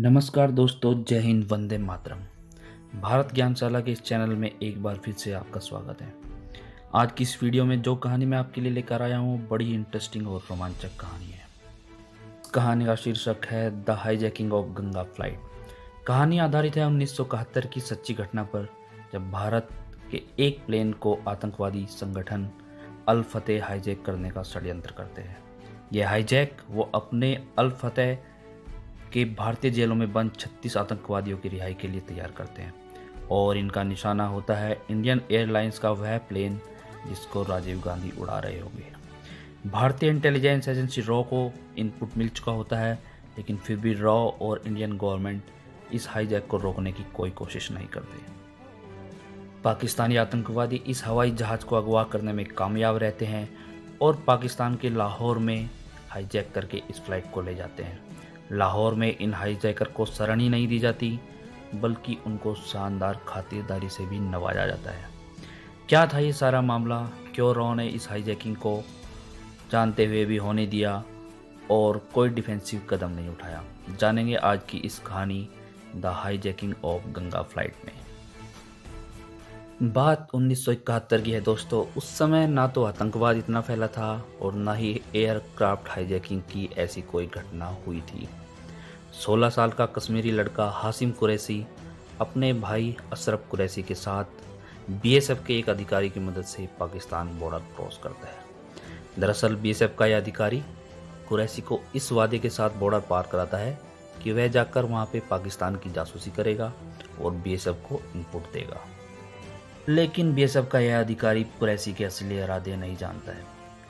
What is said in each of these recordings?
नमस्कार दोस्तों, जय हिंद, वंदे मातरम। भारत ज्ञानशाला के इस चैनल में एक बार फिर से आपका स्वागत है। आज की इस वीडियो में जो कहानी मैं आपके लिए लेकर आया हूँ बड़ी इंटरेस्टिंग और रोमांचक कहानी है। इस कहानी का शीर्षक है the hijacking of Ganga flight. कहानी आधारित है 1971 की सच्ची घटना पर, जब भारत के एक प्लेन को आतंकवादी संगठन अल फतेह हाईजैक करने का षड्यंत्र करते हैं। यह हाईजैक वो अपने अल फतेह के भारतीय जेलों में बंद 36 आतंकवादियों की रिहाई के लिए तैयार करते हैं और इनका निशाना होता है इंडियन एयरलाइंस का वह प्लेन जिसको राजीव गांधी उड़ा रहे होंगे। भारतीय इंटेलिजेंस एजेंसी रॉ को इनपुट मिल चुका होता है, लेकिन फिर भी रॉ और इंडियन गवर्नमेंट इस हाईजैक को रोकने की कोई कोशिश नहीं करते। पाकिस्तानी आतंकवादी इस हवाई जहाज को अगवा करने में कामयाब रहते हैं और पाकिस्तान के लाहौर में हाईजैक करके इस फ्लाइट को ले जाते हैं। लाहौर में इन हाईजैकर को शरण ही नहीं दी जाती, बल्कि उनको शानदार खातिरदारी से भी नवाजा जाता है। क्या था ये सारा मामला? क्यों रॉ ने इस हाईजैकिंग को जानते हुए भी होने दिया और कोई डिफेंसिव कदम नहीं उठाया? जानेंगे आज की इस कहानी the hijacking of Ganga flight में। बात 1971 की है दोस्तों। उस समय ना तो आतंकवाद इतना फैला था और ना ही एयरक्राफ्ट हाईजैकिंग की ऐसी कोई घटना हुई थी। 16 साल का कश्मीरी लड़का हाशिम कुरैशी अपने भाई अशरफ कुरैशी के साथ बीएसएफ के एक अधिकारी की मदद से पाकिस्तान बॉर्डर क्रॉस करता है। दरअसल बीएसएफ का यह अधिकारी कुरैशी को इस वादे के साथ बॉर्डर पार कराता है कि वह जाकर वहां पे पाकिस्तान की जासूसी करेगा और बीएसएफ को इनपुट देगा। लेकिन बीएसएफ का यह अधिकारी कुरैशी के असली इरादे नहीं जानता है।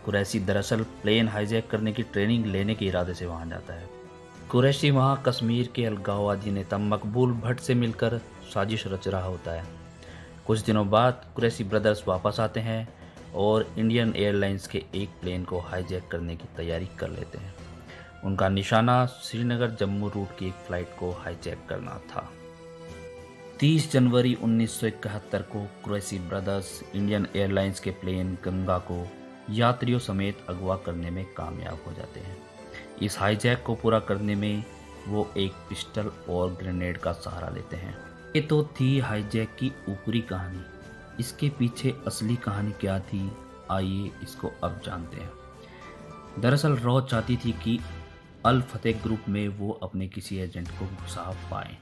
कुरैशी दरअसल प्लेन हाईजैक करने की ट्रेनिंग लेने के इरादे से वहां जाता है। कुरैशी वहां कश्मीर के अलगाववादी नेता मकबूल भट्ट से मिलकर साजिश रच रहा होता है। कुछ दिनों बाद कुरैशी ब्रदर्स वापस आते हैं और इंडियन एयरलाइंस के एक प्लेन को हाईजैक करने की तैयारी कर लेते हैं। उनका निशाना श्रीनगर जम्मू रूट की एक फ्लाइट को हाईजैक करना था। 30 जनवरी 1971 को कुरैशी ब्रदर्स इंडियन एयरलाइंस के प्लेन गंगा को यात्रियों समेत अगवा करने में कामयाब हो जाते हैं। इस हाईजैक को पूरा करने में वो एक पिस्टल और ग्रेनेड का सहारा लेते हैं। ये तो थी हाईजैक की ऊपरी कहानी। इसके पीछे असली कहानी क्या थी, आइए इसको अब जानते हैं। दरअसल रॉ चाहती थी कि अल फतेह ग्रुप में वो अपने किसी एजेंट को घुसा पाएं।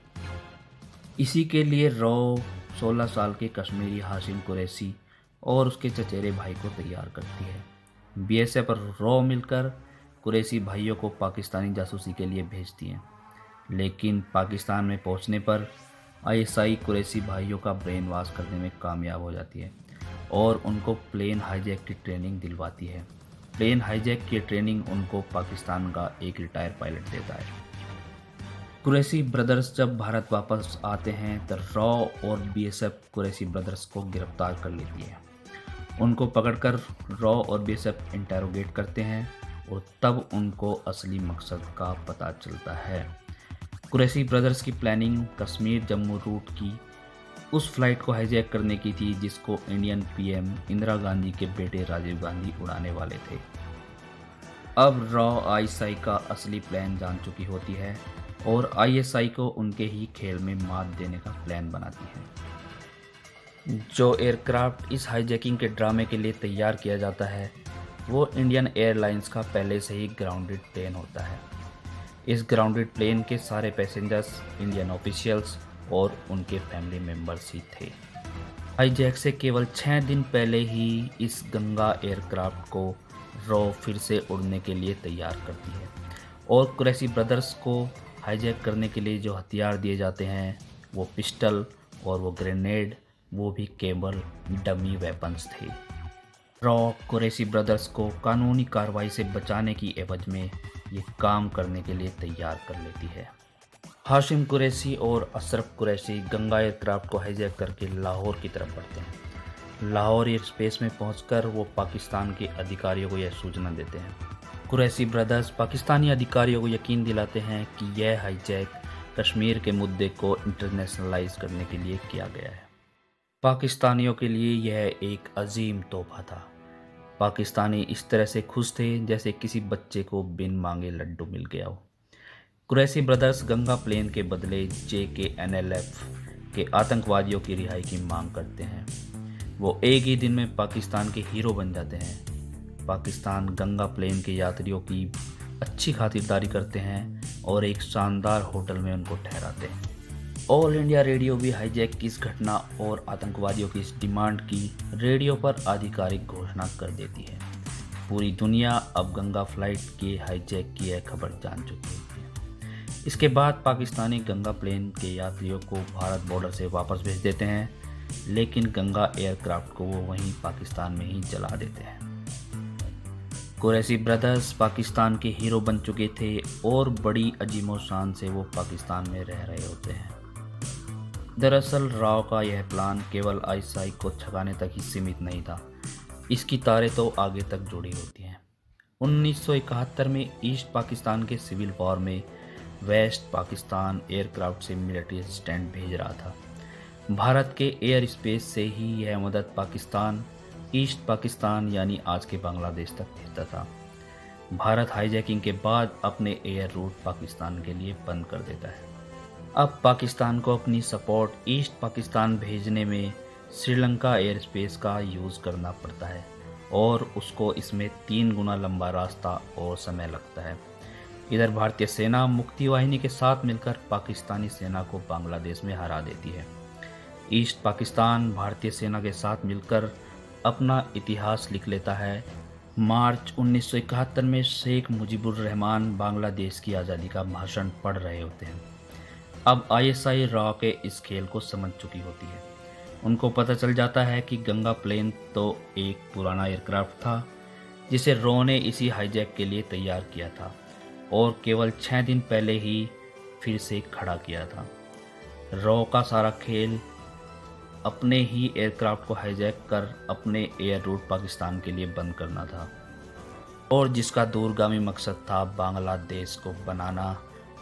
इसी के लिए रॉ 16 साल के कश्मीरी हाशिम कुरैशी और उसके चचेरे भाई को तैयार करती है। बीएसएफ और रॉ मिलकर कुरैशी भाइयों को पाकिस्तानी जासूसी के लिए भेजती हैं, लेकिन पाकिस्तान में पहुंचने पर आईएसआई कुरैशी भाइयों का ब्रेन वॉश करने में कामयाब हो जाती है और उनको प्लेन हाईजैक की ट्रेनिंग दिलवाती है। प्लेन हाईजैक की ट्रेनिंग उनको पाकिस्तान का एक रिटायर्ड पायलट देता है। कुरैशी ब्रदर्स जब भारत वापस आते हैं तो रॉ और बीएसएफ कुरैशी ब्रदर्स को गिरफ्तार कर लेती है। उनको पकड़कर रॉ और बीएसएफ इंटेरोगेट करते हैं और तब उनको असली मकसद का पता चलता है। कुरैशी ब्रदर्स की प्लानिंग कश्मीर जम्मू रूट की उस फ्लाइट को हाईजैक करने की थी जिसको इंडियन पीएम इंदिरा गांधी के बेटे राजीव गांधी उड़ाने वाले थे। अब रॉ आईएसआई का असली प्लान जान चुकी होती है और आईएसआई को उनके ही खेल में मात देने का प्लान बनाती है। जो एयरक्राफ्ट इस हाईजैकिंग के ड्रामे के लिए तैयार किया जाता है वो इंडियन एयरलाइंस का पहले से ही ग्राउंडेड प्लेन होता है। इस ग्राउंडेड प्लेन के सारे पैसेंजर्स इंडियन ऑफिशियल्स और उनके फैमिली मेम्बर्स ही थे। हाईजैक से केवल 6 दिन पहले ही इस गंगा एयरक्राफ्ट को रॉ फिर से उड़ने के लिए तैयार करती है और कुरैशी ब्रदर्स को हाईजैक करने के लिए जो हथियार दिए जाते हैं वो पिस्टल और वो ग्रेनेड, वो भी केवल डमी वेपन्स थे। रॉ कुरैशी ब्रदर्स को कानूनी कार्रवाई से बचाने की एवज में ये काम करने के लिए तैयार कर लेती है। हाशिम कुरैशी और अशरफ कुरैशी गंगा एयरक्राफ्ट को हाईजैक करके लाहौर की तरफ बढ़ते हैं। लाहौर एयर स्पेस में पहुंचकर वो पाकिस्तान के अधिकारियों को यह सूचना देते हैं। कुरैशी ब्रदर्स पाकिस्तानी अधिकारियों को यकीन दिलाते हैं कि यह हाईजैक कश्मीर के मुद्दे को इंटरनेशनलाइज करने के लिए किया गया है। पाकिस्तानियों के लिए यह एक अजीम तोहफा था। पाकिस्तानी इस तरह से खुश थे जैसे किसी बच्चे को बिन मांगे लड्डू मिल गया हो। कुरैशी ब्रदर्स गंगा प्लेन के बदले JKNLF के आतंकवादियों की रिहाई की मांग करते हैं। वो एक ही दिन में पाकिस्तान के हीरो बन जाते हैं। पाकिस्तान गंगा प्लेन के यात्रियों की अच्छी खातिरदारी करते हैं और एक शानदार होटल में उनको ठहराते हैं। ऑल इंडिया रेडियो भी हाईजैक की इस घटना और आतंकवादियों की इस डिमांड की रेडियो पर आधिकारिक घोषणा कर देती है। पूरी दुनिया अब गंगा फ्लाइट के हाईजैक की यह खबर जान चुकी है। इसके बाद पाकिस्तानी गंगा प्लेन के यात्रियों को भारत बॉर्डर से वापस भेज देते हैं, लेकिन गंगा एयरक्राफ्ट को वो वहीं पाकिस्तान में ही जला देते हैं। कुरैशी ब्रदर्स पाकिस्तान के हीरो बन चुके थे और बड़ी अजीमो शान से वो पाकिस्तान में रह रहे होते हैं। दरअसल राव का यह प्लान केवल आईएसआई को छकाने तक ही सीमित नहीं था, इसकी तारें तो आगे तक जुड़ी होती हैं। 1971 में ईस्ट पाकिस्तान के सिविल वॉर में वेस्ट पाकिस्तान एयरक्राफ्ट से मिलिट्री असिस्टेंट भेज रहा था। भारत के एयर स्पेस से ही यह मदद पाकिस्तान ईस्ट पाकिस्तान यानी आज के बांग्लादेश तक भेजता था। भारत हाईजैकिंग के बाद अपने एयर रूट पाकिस्तान के लिए बंद कर देता है। अब पाकिस्तान को अपनी सपोर्ट ईस्ट पाकिस्तान भेजने में श्रीलंका एयर स्पेस का यूज़ करना पड़ता है और उसको इसमें 3 गुना लंबा रास्ता और समय लगता है। इधर भारतीय सेना मुक्ति वाहिनी के साथ मिलकर पाकिस्तानी सेना को बांग्लादेश में हरा देती है। ईस्ट पाकिस्तान भारतीय सेना के साथ मिलकर अपना इतिहास लिख लेता है। मार्च 1971 में शेख मुजीबुर रहमान बांग्लादेश की आज़ादी का भाषण पढ़ रहे होते हैं। अब आईएसआई रॉ के इस खेल को समझ चुकी होती है। उनको पता चल जाता है कि गंगा प्लेन तो एक पुराना एयरक्राफ्ट था जिसे रॉ ने इसी हाईजैक के लिए तैयार किया था और केवल 6 दिन पहले ही फिर से खड़ा किया था। रॉ का सारा खेल अपने ही एयरक्राफ्ट को हाईजैक कर अपने एयर रूट पाकिस्तान के लिए बंद करना था और जिसका दूरगामी मकसद था बांग्लादेश को बनाना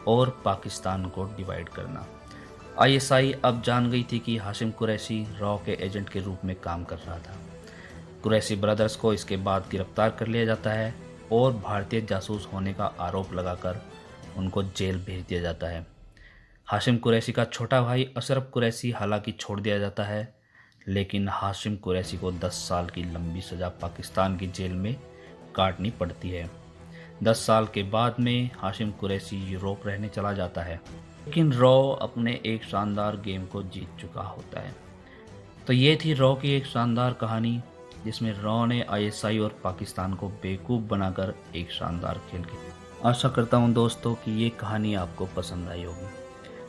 और पाकिस्तान को डिवाइड करना। आईएसआई अब जान गई थी कि हाशिम कुरैशी रॉ के एजेंट के रूप में काम कर रहा था। कुरैशी ब्रदर्स को इसके बाद गिरफ्तार कर लिया जाता है और भारतीय जासूस होने का आरोप लगाकर उनको जेल भेज दिया जाता है। हाशिम कुरैशी का छोटा भाई अशरफ कुरैशी हालांकि छोड़ दिया जाता है, लेकिन हाशिम कुरैशी को 10 साल की लंबी सज़ा पाकिस्तान की जेल में काटनी पड़ती है। 10 साल के बाद में हाशिम कुरैशी यूरोप रहने चला जाता है, लेकिन रॉ अपने एक शानदार गेम को जीत चुका होता है। तो ये थी रॉ की एक शानदार कहानी जिसमें रॉ ने आईएसआई और पाकिस्तान को बेवकूफ़ बनाकर एक शानदार खेल खेला। आशा करता हूँ दोस्तों कि ये कहानी आपको पसंद आई होगी।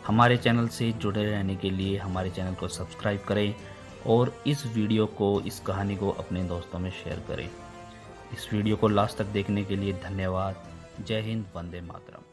हमारे चैनल से जुड़े रहने के लिए हमारे चैनल को सब्सक्राइब करें और इस वीडियो को, इस कहानी को अपने दोस्तों में शेयर करें। इस वीडियो को लास्ट तक देखने के लिए धन्यवाद। जय हिंद, वंदे मातरम।